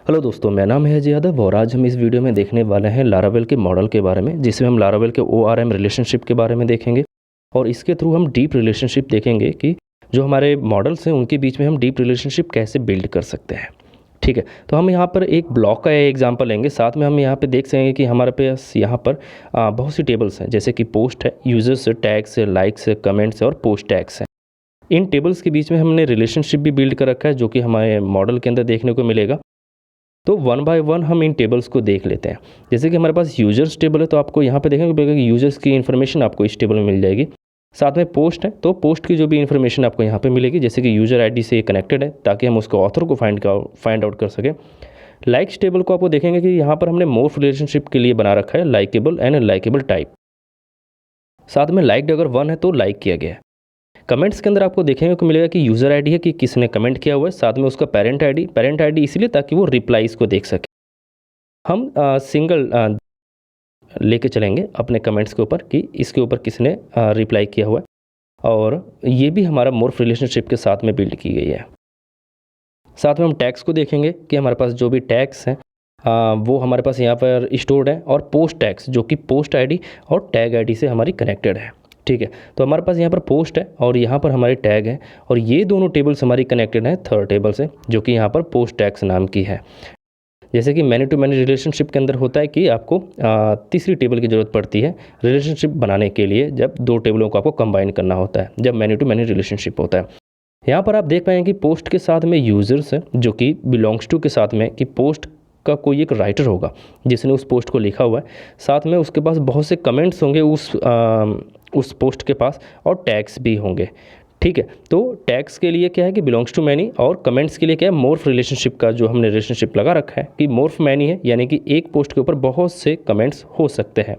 Hello दोस्तों, मेरा नाम है अजय यादव और आज हम इस वीडियो में देखने वाले हैं लारावेल के मॉडल के बारे में, जिसमें हम लारावेल के ORM रिलेशनशिप के बारे में देखेंगे और इसके थ्रू हम डीप रिलेशनशिप देखेंगे कि जो हमारे मॉडल्स हैं उनके बीच में हम डीप रिलेशनशिप कैसे बिल्ड कर सकते हैं। ठीक है, तो हम यहाँ पर एक ब्लॉक का एग्जांपल लेंगे, साथ में हम यहाँ पे देख सकेंगे कि हमारे पास यहाँ पर बहुत सी टेबल्स हैं, जैसे कि पोस्ट है, यूजर्स है, टैग्स है, लाइक्स है, कमेंट्स है और पोस्ट टैग्स हैं। इन टेबल्स के बीच में हमने रिलेशनशिप भी बिल्ड कर रखा है, जो कि हमारे मॉडल के अंदर देखने को मिलेगा। तो वन बाय वन हम इन टेबल्स को देख लेते हैं। जैसे कि हमारे पास यूजर्स टेबल है, तो आपको यहाँ पे देखने को मिलेगा कि यूजर्स की इन्फॉर्मेशन आपको इस टेबल में मिल जाएगी। साथ में पोस्ट है, तो पोस्ट की जो भी इन्फॉर्मेशन आपको यहाँ पे मिलेगी, जैसे कि यूजर आईडी से ये कनेक्टेड है ताकि हम उसको ऑथर को फाइंड आउट कर सकें। लाइक्स टेबल को आपको देखेंगे कि यहाँ पर हमने मोर रिलेशनशिप के लिए बना रखा है लाइकेबल एंड लाइकेबल टाइप। साथ में लाइक्ड अगर 1 है तो लाइक किया गया है। कमेंट्स के अंदर आपको देखने को मिलेगा कि यूज़र आईडी है कि किसने कमेंट किया हुआ है, साथ में उसका पेरेंट आईडी इसलिए ताकि वो रिप्लाईज को देख सके। हम सिंगल लेके चलेंगे अपने कमेंट्स के ऊपर कि इसके ऊपर किसने रिप्लाई किया हुआ है, और ये भी हमारा मोर्फ रिलेशनशिप के साथ में बिल्ड की गई है। साथ में हम टैग्स को देखेंगे कि हमारे पास जो भी टैग्स हैं वो हमारे पास यहाँ पर स्टोर्ड है, और पोस्ट टैग्स जो कि पोस्ट आईडी और टैग आईडी से हमारी कनेक्टेड है। ठीक है, तो हमारे पास यहाँ पर पोस्ट है और यहाँ पर हमारे टैग है, और ये दोनों टेबल्स हमारी कनेक्टेड हैं थर्ड टेबल से, जो कि यहाँ पर पोस्ट टैग्स नाम की है। जैसे कि मैनी टू मैनी रिलेशनशिप के अंदर होता है कि आपको तीसरी टेबल की ज़रूरत पड़ती है रिलेशनशिप बनाने के लिए, जब दो टेबलों को आपको कंबाइन करना होता है, जब मैनी टू मैनी रिलेशनशिप होता है। यहाँ पर आप देख पाएंगे कि पोस्ट के साथ में यूज़र्स है, जो कि बिलोंग्स टू के साथ में कि पोस्ट का कोई एक राइटर होगा जिसने उस पोस्ट को लिखा हुआ है, साथ में उसके पास बहुत से कमेंट्स होंगे उस पोस्ट के पास, और टैग्स भी होंगे। ठीक है, तो टैग्स के लिए क्या है कि बिलोंग्स टू मैनी, और कमेंट्स के लिए क्या है मोर्फ रिलेशनशिप का जो हमने रिलेशनशिप लगा रखा है कि मोर्फ मैनी है, यानी कि एक पोस्ट के ऊपर बहुत से कमेंट्स हो सकते हैं।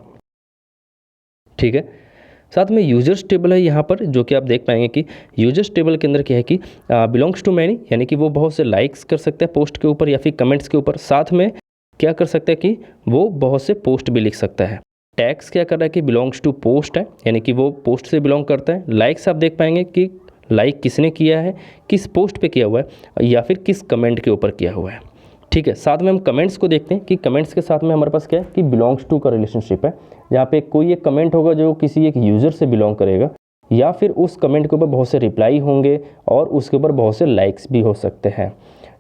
ठीक है, साथ में यूजर्स टेबल है यहाँ पर, जो कि आप देख पाएंगे कि यूजर्स टेबल के अंदर क्या है कि बिलोंग्स टू मैनी, यानी कि वो बहुत से लाइक्स कर सकते हैं पोस्ट के ऊपर या फिर कमेंट्स के ऊपर, साथ में क्या कर सकता है कि वो बहुत से पोस्ट भी लिख सकता है। टैग्स क्या कर रहा है कि बिलोंग्स टू पोस्ट है, यानी कि वो पोस्ट से बिलोंग करता है। लाइक्स आप देख पाएंगे कि लाइक किसने किया है, किस पोस्ट पे किया हुआ है या फिर किस कमेंट के ऊपर किया हुआ है। ठीक है, साथ में हम कमेंट्स को देखते हैं कि कमेंट्स के साथ में हमारे पास क्या है कि बिलोंग्स टू का रिलेशनशिप है, जहाँ पे कोई एक कमेंट होगा जो किसी एक यूज़र से बिलोंग करेगा, या फिर उस कमेंट के ऊपर बहुत से रिप्लाई होंगे और उसके ऊपर बहुत से लाइक्स भी हो सकते हैं।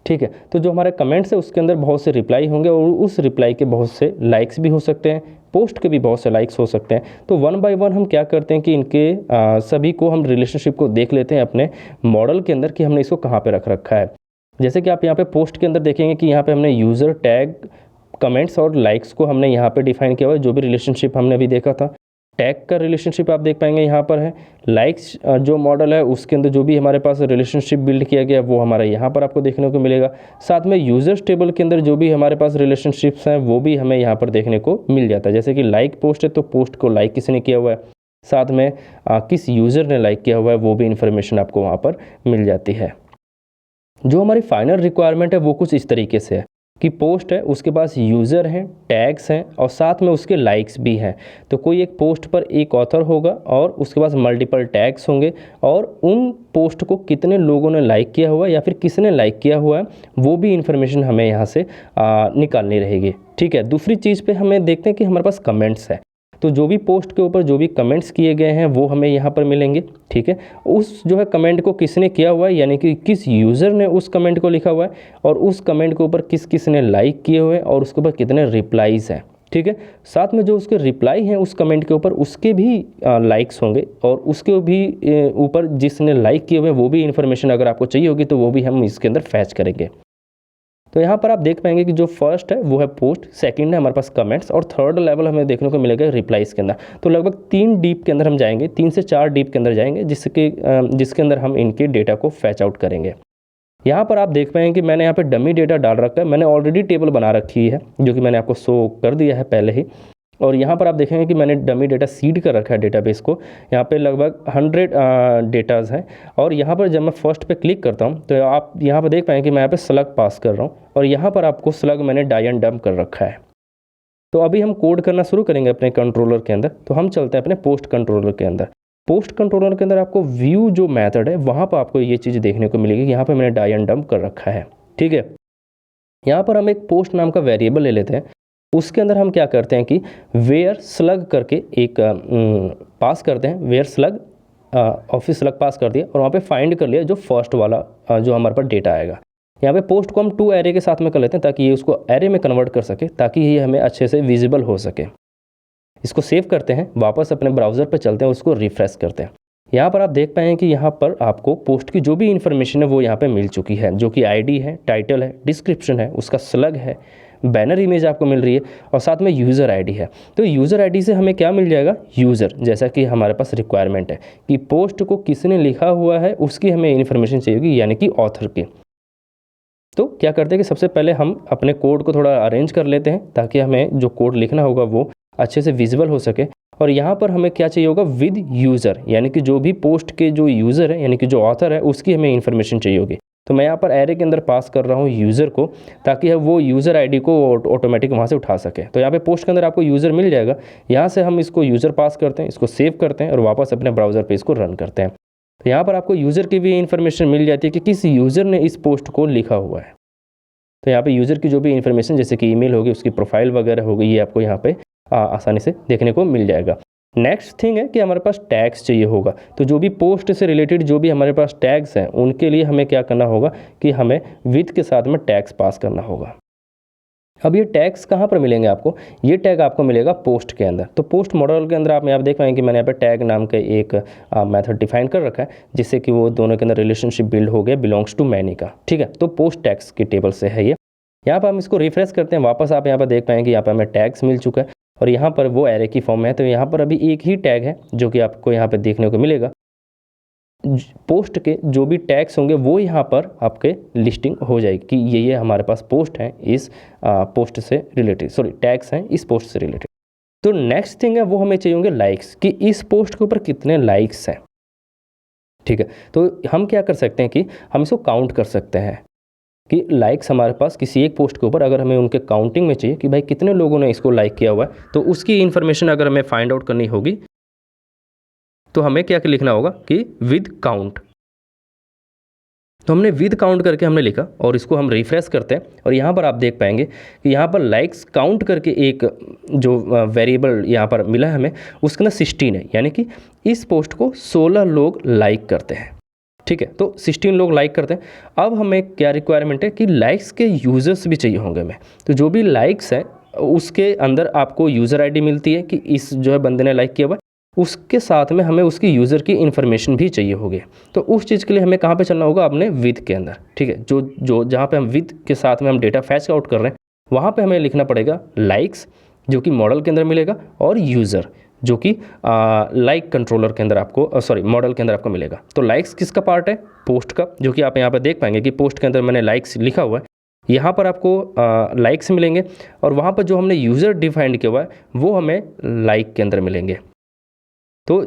ठीक है, तो जो हमारे कमेंट्स है उसके अंदर बहुत से रिप्लाई होंगे और उस रिप्लाई के बहुत से लाइक्स भी हो सकते हैं, पोस्ट के भी बहुत से लाइक्स हो सकते हैं। तो वन बाय वन हम क्या करते हैं कि इनके सभी को हम रिलेशनशिप को देख लेते हैं अपने मॉडल के अंदर कि हमने इसको कहाँ पे रख रखा है। जैसे कि आप यहाँ पे पोस्ट के अंदर देखेंगे कि यहाँ पे हमने यूज़र, टैग, कमेंट्स और लाइक्स को हमने यहाँ पे डिफाइन किया हुआ है, जो भी रिलेशनशिप हमने अभी देखा था। टैग का रिलेशनशिप आप देख पाएंगे यहाँ पर है। लाइक्स जो मॉडल है उसके अंदर जो भी हमारे पास रिलेशनशिप बिल्ड किया गया वो हमारा यहाँ पर आपको देखने को मिलेगा। साथ में यूजर्स टेबल के अंदर जो भी हमारे पास रिलेशनशिप्स हैं वो भी हमें यहाँ पर देखने को मिल जाता है। जैसे कि लाइक पोस्ट है तो पोस्ट को लाइक किसने किया हुआ है, साथ में किस यूज़र ने लाइक किया हुआ है, वो भी इन्फॉर्मेशन आपको वहाँ पर मिल जाती है। जो हमारी फाइनल रिक्वायरमेंट है वो कुछ इस तरीके से है कि पोस्ट है, उसके पास यूज़र हैं, टैग्स हैं और साथ में उसके लाइक्स भी हैं। तो कोई एक पोस्ट पर एक ऑथर होगा और उसके पास मल्टीपल टैग्स होंगे, और उन पोस्ट को कितने लोगों ने लाइक किया हुआ है या फिर किसने लाइक किया हुआ है वो भी इन्फॉर्मेशन हमें यहाँ से निकालनी रहेगी। ठीक है, दूसरी चीज़ पे हमें देखते हैं कि हमारे पास कमेंट्स है, तो जो भी पोस्ट के ऊपर जो भी कमेंट्स किए गए हैं वो हमें यहाँ पर मिलेंगे। ठीक है, उस जो है कमेंट को किसने किया हुआ है, यानी कि किस यूज़र ने उस कमेंट को लिखा हुआ है, और उस कमेंट के ऊपर किस किस ने लाइक किए हुए हैं और उसके ऊपर कितने रिप्लाईज़ हैं। ठीक है, साथ में जो उसके रिप्लाई हैं उस कमेंट के ऊपर उसके भी लाइक्स होंगे, और उसके भी ऊपर जिसने लाइक किए हुए हैं वो भी इन्फॉर्मेशन अगर आपको चाहिए होगी तो वो भी हम इसके अंदर फैच करेंगे। तो यहाँ पर आप देख पाएंगे कि जो फर्स्ट है वो है पोस्ट, सेकंड है हमारे पास कमेंट्स, और थर्ड लेवल हमें देखने को मिलेगा रिप्लाईज के अंदर। तो लगभग 3 डीप के अंदर हम जाएंगे, 3 से 4 डीप के अंदर जाएंगे, जिसके अंदर हम इनके डेटा को फैच आउट करेंगे। यहाँ पर आप देख पाएंगे कि मैंने यहाँ पे डमी डेटा डाल रखा है, मैंने ऑलरेडी टेबल बना रखी है जो कि मैंने आपको शो कर दिया है पहले ही। और यहाँ पर आप देखेंगे कि मैंने डमी डेटा सीड कर रखा है डेटाबेस को। यहाँ पे लगभग 100 डेटाज हैं, और यहाँ पर जब मैं फर्स्ट पे क्लिक करता हूँ तो आप यहाँ पर देख पाएंगे कि मैं यहाँ पे स्लग पास कर रहा हूँ, और यहाँ पर आपको स्लग मैंने डाई एंड डंप कर रखा है। तो अभी हम कोड करना शुरू करेंगे अपने कंट्रोलर के अंदर। तो हम चलते हैं अपने पोस्ट कंट्रोलर के अंदर। पोस्ट कंट्रोलर के अंदर आपको व्यू जो मेथड है वहाँ पर आपको ये चीज़ देखने को मिलेगी। यहाँ पर मैंने डाई एंड डंप कर रखा है। ठीक है, यहाँ पर हम एक पोस्ट नाम का वेरिएबल ले लेते हैं। उसके अंदर हम क्या करते हैं कि वेयर स्लग करके एक पास करते हैं, वेयर स्लग ऑफिस स्लग पास कर दिया और वहाँ पे फाइंड कर लिया जो फर्स्ट वाला जो हमारे पास डेटा आएगा। यहाँ पे पोस्ट को हम टू एरे के साथ में कर लेते हैं ताकि ये उसको एरे में कन्वर्ट कर सके, ताकि ये हमें अच्छे से विजिबल हो सके। इसको सेव करते हैं, वापस अपने ब्राउज़र पर चलते हैं, उसको रिफ्रेश करते हैं। यहाँ पर आप देख पाएंगे कि यहाँ पर आपको पोस्ट की जो भी इन्फॉर्मेशन है वो यहाँ पे मिल चुकी है, जो कि आईडी है, टाइटल है, डिस्क्रिप्शन है, उसका स्लग है, बैनर इमेज आपको मिल रही है और साथ में यूज़र आईडी है। तो यूज़र आईडी से हमें क्या मिल जाएगा, यूज़र, जैसा कि हमारे पास रिक्वायरमेंट है कि पोस्ट को किसने लिखा हुआ है उसकी हमें इन्फॉर्मेशन चाहिए होगी, यानी कि ऑथर की। तो क्या करते हैं कि सबसे पहले हम अपने कोड को थोड़ा अरेंज कर लेते हैं ताकि हमें जो कोड लिखना होगा वो अच्छे से विजिबल हो सके। और यहाँ पर हमें क्या चाहिए होगा, विद यूज़र, यानी कि जो भी पोस्ट के जो यूज़र है यानी कि जो ऑथर है उसकी हमें इन्फॉर्मेशन चाहिए होगी। तो मैं यहाँ पर एरे के अंदर पास कर रहा हूँ यूज़र को, ताकि वो यूज़र आईडी को ऑटोमेटिक वहाँ से उठा सके। तो यहाँ पे पोस्ट के अंदर आपको यूज़र मिल जाएगा। यहाँ से हम इसको यूज़र पास करते हैं, इसको सेव करते हैं और वापस अपने ब्राउज़र पे इसको रन करते हैं। तो यहाँ पर आपको यूज़र की भी इन्फॉर्मेशन मिल जाती है कि किस यूज़र ने इस पोस्ट को लिखा हुआ है। तो यहाँ पे यूज़र की जो भी इन्फॉर्मेशन जैसे कि ईमेल होगी, उसकी प्रोफाइल वगैरह होगी, ये आपको यहाँ पे आसानी से देखने को मिल जाएगा। नेक्स्ट थिंग है कि हमारे पास टैग्स चाहिए होगा। तो जो भी पोस्ट से रिलेटेड जो भी हमारे पास टैग्स हैं उनके लिए हमें क्या करना होगा कि हमें विद के साथ में टैग्स पास करना होगा। अब ये टैग्स कहाँ पर मिलेंगे आपको, ये टैग आपको मिलेगा पोस्ट के अंदर। तो पोस्ट मॉडल के अंदर आप यहाँ देख पाएंगे कि मैंने यहाँ पे टैग नाम का एक मेथड डिफाइन कर रखा है, जिससे कि वो दोनों के अंदर रिलेशनशिप बिल्ड हो गया बिलोंग्स टू मैनी का। ठीक है, तो पोस्ट टैग्स की टेबल से है ये। यहाँ पर हम इसको रिफ्रेश करते हैं, वापस आप यहाँ पर देख पाएंगे यहाँ पर हमें टैग्स मिल चुका है और यहाँ पर वो एरे की फॉर्म में है। तो यहाँ पर अभी एक ही टैग है जो कि आपको यहाँ पर देखने को मिलेगा। पोस्ट के जो भी टैग्स होंगे वो यहाँ पर आपके लिस्टिंग हो जाएगी कि ये हमारे पास पोस्ट हैं इस पोस्ट से रिलेटेड, सॉरी टैग्स हैं इस पोस्ट से रिलेटेड। तो नेक्स्ट थिंग है वो हमें चाहिए होंगे लाइक्स, कि इस पोस्ट के ऊपर कितने लाइक्स हैं। ठीक है, तो हम क्या कर सकते हैं कि हम इसको काउंट कर सकते हैं कि लाइक्स हमारे पास किसी एक पोस्ट के ऊपर अगर हमें उनके काउंटिंग में चाहिए कि भाई कितने लोगों ने इसको लाइक किया हुआ है, तो उसकी इन्फॉर्मेशन अगर हमें फाइंड आउट करनी होगी तो हमें क्या लिखना होगा कि विद काउंट। तो हमने विद काउंट करके हमने लिखा और इसको हम रिफ्रेश करते हैं और यहाँ पर आप देख पाएंगे कि यहाँ पर लाइक्स काउंट करके एक जो वेरिएबल यहाँ पर मिला है हमें, उसके अंदर 16 है, यानी कि इस पोस्ट को 16 लोग लाइक करते हैं। ठीक है, तो 16 लोग लाइक करते हैं। अब हमें क्या रिक्वायरमेंट है कि लाइक्स के यूज़र्स भी चाहिए होंगे हमें। तो जो भी लाइक्स है उसके अंदर आपको यूज़र आईडी मिलती है कि इस जो है बंदे ने लाइक किया हुआ है, उसके साथ में हमें उसकी यूज़र की इन्फॉर्मेशन भी चाहिए होगी। तो उस चीज़ के लिए हमें कहाँ पे चलना होगा, अपने विद के अंदर। ठीक है, जो जहाँ पे हम विद के साथ में हम डेटा फैच आउट कर रहे हैं वहाँ पे हमें लिखना पड़ेगा लाइक्स, जो कि मॉडल के अंदर मिलेगा, और यूज़र जो कि लाइक कंट्रोलर के अंदर आपको मॉडल के अंदर आपको मिलेगा। तो लाइक्स किसका पार्ट है, पोस्ट का, जो कि आप यहाँ पर देख पाएंगे कि पोस्ट के अंदर मैंने लाइक्स लिखा हुआ है। यहाँ पर आपको लाइक्स मिलेंगे और वहाँ पर जो हमने यूज़र डिफाइंड किया हुआ है वो हमें लाइक के अंदर मिलेंगे। तो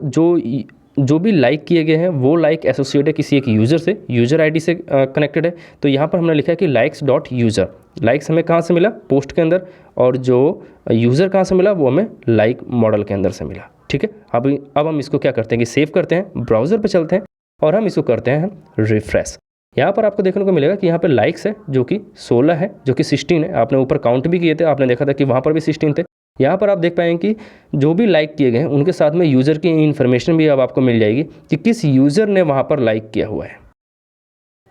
जो भी लाइक किए गए हैं वो लाइक एसोसिएट है किसी एक यूज़र से, यूज़र आईडी से कनेक्टेड है। तो यहाँ पर हमने लिखा है कि लाइक्स डॉट यूज़र। लाइक्स हमें कहाँ से मिला, पोस्ट के अंदर, और जो यूज़र कहाँ से मिला वो हमें लाइक मॉडल के अंदर से मिला। ठीक है, अब हम इसको क्या करते हैं कि सेव करते हैं, ब्राउज़र पर चलते हैं और हम इसको करते हैं रिफ्रेश। यहाँ पर आपको देखने को मिलेगा कि यहाँ पे लाइक्स है जो कि 16 है, जो कि 16 है। आपने ऊपर काउंट भी किए थे, आपने देखा था कि वहाँ पर भी 16 थे। यहाँ पर आप देख पाएंगे कि जो भी लाइक किए गए हैं उनके साथ में यूज़र की इन्फॉर्मेशन भी अब आपको मिल जाएगी कि किस यूज़र ने वहाँ पर लाइक किया हुआ है।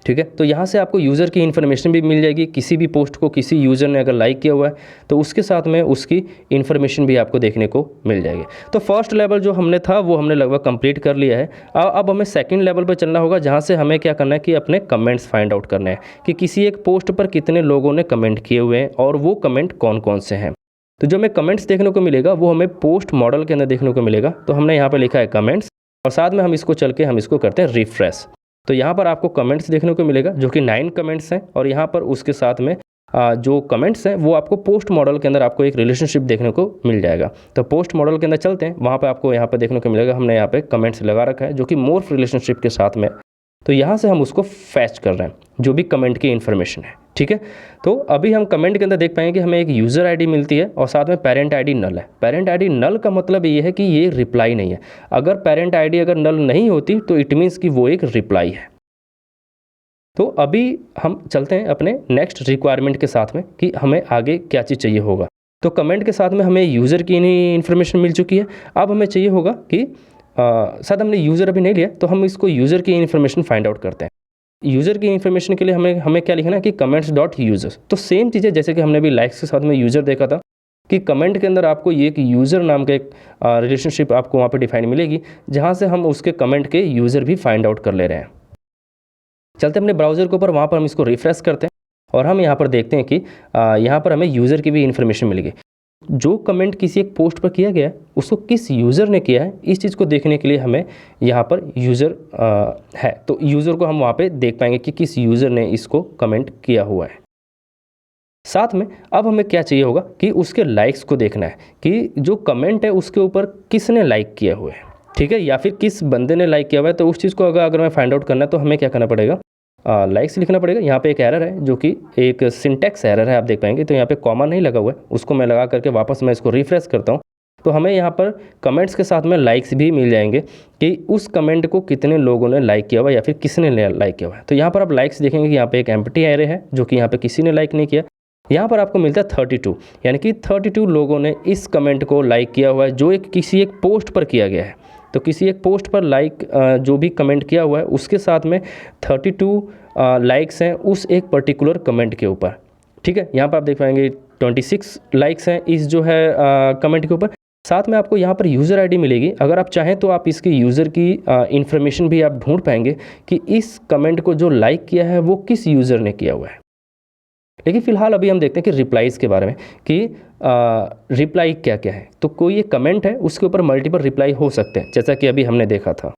ठीक है, तो यहाँ से आपको यूज़र की इन्फॉर्मेशन भी मिल जाएगी। किसी भी पोस्ट को किसी यूज़र ने अगर लाइक किया हुआ है तो उसके साथ में उसकी इन्फॉर्मेशन भी आपको देखने को मिल जाएगी। तो फर्स्ट लेवल जो हमने था वो हमने लगभग कंप्लीट कर लिया है। अब हमें सेकंड लेवल पर चलना होगा, जहाँ से हमें क्या करना है कि अपने कमेंट्स फाइंड आउट करने हैं कि किसी एक पोस्ट पर कितने लोगों ने कमेंट किए हुए हैं और वो कमेंट कौन कौन से हैं। तो जो हमें कमेंट्स देखने को मिलेगा वो हमें पोस्ट मॉडल के अंदर देखने को मिलेगा। तो हमने यहाँ पर लिखा है कमेंट्स और साथ में हम इसको चल के हम इसको करते हैं रिफ्रेश। तो यहाँ पर आपको कमेंट्स देखने को मिलेगा जो कि 9 कमेंट्स हैं और यहाँ पर उसके साथ में जो कमेंट्स हैं वो आपको पोस्ट मॉडल के अंदर आपको एक रिलेशनशिप देखने को मिल जाएगा। तो पोस्ट मॉडल के अंदर चलते हैं, वहाँ पे आपको यहाँ पे देखने को मिलेगा हमने यहाँ पे कमेंट्स लगा रखा है जो कि मोर्फ रिलेशनशिप के साथ में। तो यहाँ से हम उसको फैच कर रहे हैं जो भी कमेंट की इन्फॉर्मेशन है। ठीक है, तो अभी हम कमेंट के अंदर देख पाएंगे कि हमें एक यूज़र आईडी मिलती है और साथ में पेरेंट आईडी नल है। पेरेंट आईडी नल का मतलब ये है कि ये रिप्लाई नहीं है। अगर पेरेंट आईडी अगर नल नहीं होती तो इट मीन्स कि वो एक रिप्लाई है। तो अभी हम चलते हैं अपने नेक्स्ट रिक्वायरमेंट के साथ में कि हमें आगे क्या चीज़ चाहिए होगा। तो कमेंट के साथ में हमें यूज़र की इन्फॉर्मेशन मिल चुकी है। अब हमें चाहिए होगा कि शायद हमने यूज़र अभी नहीं लिया, तो हम इसको यूज़र की इन्फॉर्मेशन फाइंड आउट करते हैं। यूज़र की इन्फॉर्मेशन के लिए हमें क्या लिखना है कि कमेंट्स डॉट यूज़र्स। तो सेम चीज़ है जैसे कि हमने अभी लाइक्स के साथ में यूज़र देखा था कि कमेंट के अंदर आपको ये एक यूज़र नाम का एक रिलेशनशिप आपको वहाँ पे डिफाइन मिलेगी, जहाँ से हम उसके कमेंट के यूज़र भी फाइंड आउट कर ले रहे हैं। चलते अपने ब्राउज़र के ऊपर, वहाँ पर हम इसको रिफ्रेश करते हैं और हम यहाँ पर देखते हैं कि यहाँ पर हमें यूज़र की भी इन्फॉर्मेशन मिलेगी। जो कमेंट किसी एक पोस्ट पर किया गया है उसको किस यूज़र ने किया है, इस चीज़ को देखने के लिए हमें यहाँ पर यूज़र है, तो यूज़र को हम वहाँ पे देख पाएंगे कि किस यूज़र ने इसको कमेंट किया हुआ है। साथ में अब हमें क्या चाहिए होगा कि उसके लाइक्स को देखना है कि जो कमेंट है उसके ऊपर किसने लाइक किया हुआ है, ठीक है, या फिर किस बंदे ने लाइक किया हुआ है। तो उस चीज़ को अगर हमें फाइंड आउट करना है तो हमें क्या करना पड़ेगा, लाइक्स लिखना पड़ेगा। यहाँ पे एक एरर है जो कि एक सिंटैक्स एरर है, आप देख पाएंगे। तो यहाँ पे कॉमा नहीं लगा हुआ है, उसको मैं लगा करके वापस मैं इसको रिफ्रेश करता हूँ, तो हमें यहाँ पर कमेंट्स के साथ में लाइक्स भी मिल जाएंगे कि उस कमेंट को कितने लोगों ने लाइक किया हुआ है या फिर किसने लाइक किया हुआ है। तो यहाँ पर आप लाइक्स देखेंगे कि यहाँ पे एक एम्प्टी एरे है जो कि यहाँ पे किसी ने लाइक नहीं किया। यहाँ पर आपको मिलता है 32, यानी कि 32 लोगों ने इस कमेंट को लाइक किया हुआ है जो किसी एक पोस्ट पर किया गया है। तो किसी एक पोस्ट पर लाइक जो भी कमेंट किया हुआ है उसके साथ में 32 लाइक्स हैं उस एक पर्टिकुलर कमेंट के ऊपर, ठीक है। यहाँ पर आप देख पाएंगे 26 लाइक्स हैं इस जो है कमेंट के ऊपर। साथ में आपको यहाँ पर यूज़र आईडी मिलेगी। अगर आप चाहें तो आप इसकी यूज़र की इन्फॉर्मेशन भी आप ढूंढ पाएंगे कि इस कमेंट को जो लाइक किया है वो किस यूज़र ने किया हुआ है। लेकिन फ़िलहाल अभी हम देखते हैं कि रिप्लाईज़ के बारे में कि रिप्लाई क्या क्या है। तो कोई एक कमेंट है उसके ऊपर मल्टीपल रिप्लाई हो सकते हैं, जैसा कि अभी हमने देखा था।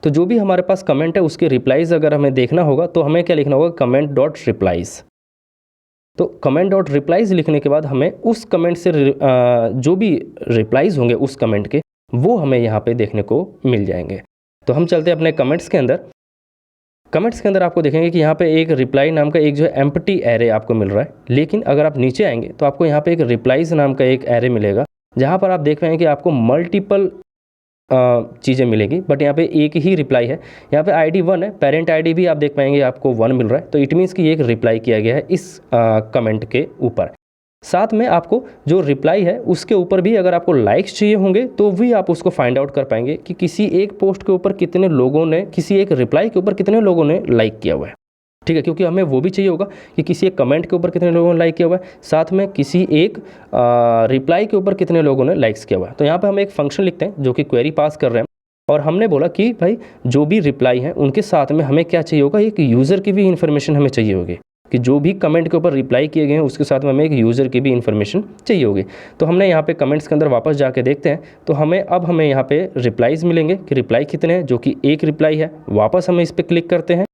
तो जो भी हमारे पास कमेंट है उसके रिप्लाईज़ अगर हमें देखना होगा तो हमें क्या लिखना होगा, कमेंट डॉट रिप्लाईज़। तो कमेंट डॉट रिप्लाईज़ लिखने के बाद हमें उस कमेंट से जो भी रिप्लाईज़ होंगे उस कमेंट के, वो हमें यहाँ पे देखने को मिल जाएंगे। तो हम चलते हैं अपने कमेंट्स के अंदर। कमेंट्स के अंदर आपको देखेंगे कि यहाँ पे एक रिप्लाई नाम का एक जो है एम्प्टी एरे आपको मिल रहा है। लेकिन अगर आप नीचे आएंगे तो आपको यहाँ पे एक रिप्लाईज़ नाम का एक एरे मिलेगा, जहाँ पर आप देख पाएंगे कि आपको मल्टीपल चीज़ें मिलेगी, बट यहाँ पे एक ही रिप्लाई है। यहाँ पे आईडी 1 है, पेरेंट आईडी भी आप देख पाएंगे आपको 1 मिल रहा है। तो इट मीन्स कि एक रिप्लाई किया गया है इस कमेंट के ऊपर। साथ में आपको जो रिप्लाई है उसके ऊपर भी अगर आपको लाइक्स चाहिए होंगे तो भी आप उसको फाइंड आउट कर पाएंगे कि किसी एक पोस्ट के ऊपर कितने लोगों ने, किसी एक रिप्लाई के ऊपर कितने लोगों ने लाइक किया हुआ है, ठीक है। क्योंकि हमें वो भी चाहिए होगा कि किसी एक कमेंट के ऊपर कितने लोगों ने लाइक किया हुआ है, साथ में किसी एक रिप्लाई के ऊपर कितने लोगों ने लाइक्स किया हुआ है। तो यहाँ पर हम एक फंक्शन लिखते हैं जो कि क्वेरी पास कर रहे हैं, और हमने बोला कि भाई जो भी रिप्लाई हैं उनके साथ में हमें क्या चाहिए होगा, एक यूज़र की भी इन्फॉर्मेशन हमें चाहिए होगी कि जो भी कमेंट के ऊपर रिप्लाई किए गए हैं उसके साथ में हमें एक यूज़र की भी इन्फॉर्मेशन चाहिए होगी। तो हमने यहाँ पे कमेंट्स के अंदर वापस जाके देखते हैं तो हमें यहाँ पे रिप्लाईज़ मिलेंगे कि रिप्लाई कितने हैं, जो कि एक रिप्लाई है। वापस हम इस पर क्लिक करते हैं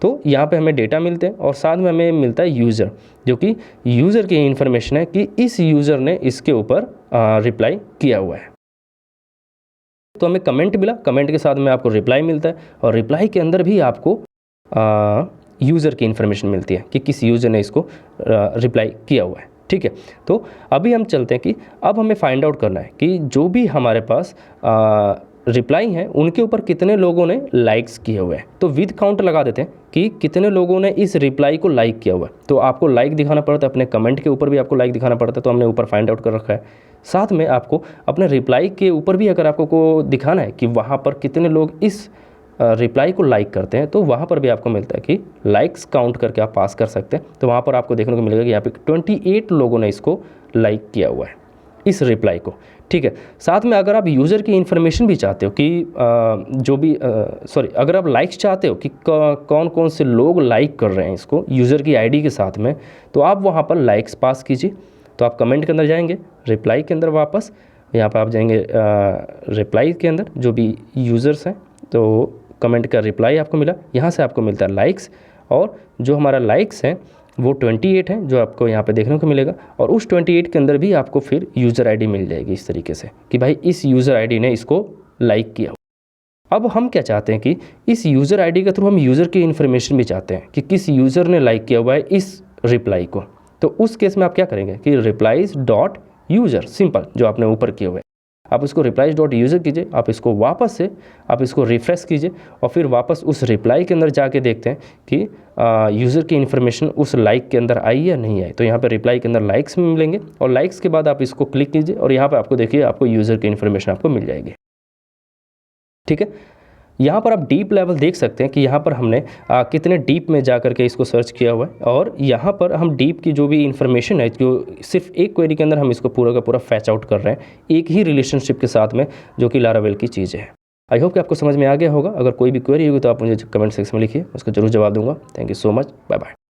तो यहाँ पे हमें डेटा मिलते हैं और साथ में हमें मिलता है यूज़र, जो कि यूज़र की इन्फॉर्मेशन है कि इस यूज़र ने इसके ऊपर रिप्लाई किया हुआ है। तो हमें कमेंट मिला, कमेंट के साथ में आपको रिप्लाई मिलता है और रिप्लाई के अंदर भी आपको यूज़र की इन्फॉर्मेशन मिलती है कि किस यूज़र ने इसको रिप्लाई किया हुआ है, ठीक है। तो अभी हम चलते हैं कि अब हमें फाइंड आउट करना है कि जो भी हमारे पास रिप्लाई हैं उनके ऊपर कितने लोगों ने लाइक्स किए हुए हैं। तो विद काउंट लगा देते हैं कि कितने लोगों ने इस रिप्लाई को लाइक किया हुआ है। तो आपको लाइक दिखाना पड़ता है, अपने कमेंट के ऊपर भी आपको लाइक दिखाना पड़ता है, तो हमने ऊपर फाइंड आउट कर रखा है। साथ में आपको अपने रिप्लाई के ऊपर भी अगर आपको को दिखाना है कि वहाँ पर कितने लोग इस रिप्लाई को लाइक करते हैं, तो वहाँ पर भी आपको मिलता है कि लाइक्स काउंट करके आप पास कर सकते हैं। तो वहाँ पर आपको देखने को मिलेगा कि यहाँ पे 28 लोगों ने इसको लाइक किया हुआ है, इस रिप्लाई को, ठीक है। साथ में अगर आप यूज़र की इन्फॉर्मेशन भी चाहते हो कि अगर आप लाइक्स चाहते हो कि कौन कौन से लोग लाइक कर रहे हैं इसको यूज़र की आईडी के साथ में, तो आप वहाँ पर लाइक्स पास कीजिए। तो आप कमेंट के अंदर जाएंगे, रिप्लाई के अंदर वापस यहाँ पर आप जाएंगे रिप्लाई के अंदर जो भी यूज़र्स हैं, तो कमेंट का रिप्लाई आपको मिला, यहाँ से आपको मिलता है लाइक्स, और जो हमारा लाइक्स हैं वो 28 हैं जो आपको यहाँ पे देखने को मिलेगा। और उस 28 के अंदर भी आपको फिर यूज़र आईडी मिल जाएगी इस तरीके से कि भाई इस यूज़र आईडी ने इसको लाइक किया। अब हम क्या चाहते हैं कि इस यूज़र आईडी के थ्रू हम यूज़र की इन्फॉर्मेशन भी चाहते हैं कि किस यूज़र ने लाइक किया हुआ है इस रिप्लाई को। तो उस केस में आप क्या करेंगे कि रिप्लाईज डॉट यूज़र, सिंपल जो आपने ऊपर किए हुए, आप इसको रिप्लाईज डॉट यूज़र कीजिए, आप इसको वापस से आप इसको रिफ़्रेश कीजिए और फिर वापस उस रिप्लाई के अंदर जाके देखते हैं कि यूज़र की इन्फॉर्मेशन उस लाइक के अंदर आई या नहीं आई। तो यहाँ पर रिप्लाई के अंदर लाइक्स मिलेंगे और लाइक्स के बाद आप इसको क्लिक कीजिए और यहाँ पर आपको देखिए आपको यूज़र की इन्फॉर्मेशन आपको मिल जाएगी। ठीक है, यहाँ पर आप डीप लेवल देख सकते हैं कि यहाँ पर हमने कितने डीप में जा करके इसको सर्च किया हुआ है और यहाँ पर हम डीप की जो भी इन्फॉर्मेशन है, जो सिर्फ एक क्वेरी के अंदर हम इसको पूरा का पूरा फैच आउट कर रहे हैं एक ही रिलेशनशिप के साथ में, जो कि लारावेल की चीज़ है। आई होप कि आपको समझ में आ गया होगा। अगर कोई भी क्वेरी होगी तो आप मुझे कमेंट सेक्शन में लिखिए, उसका जरूर जवाब दूंगा। Thank you so much, bye bye.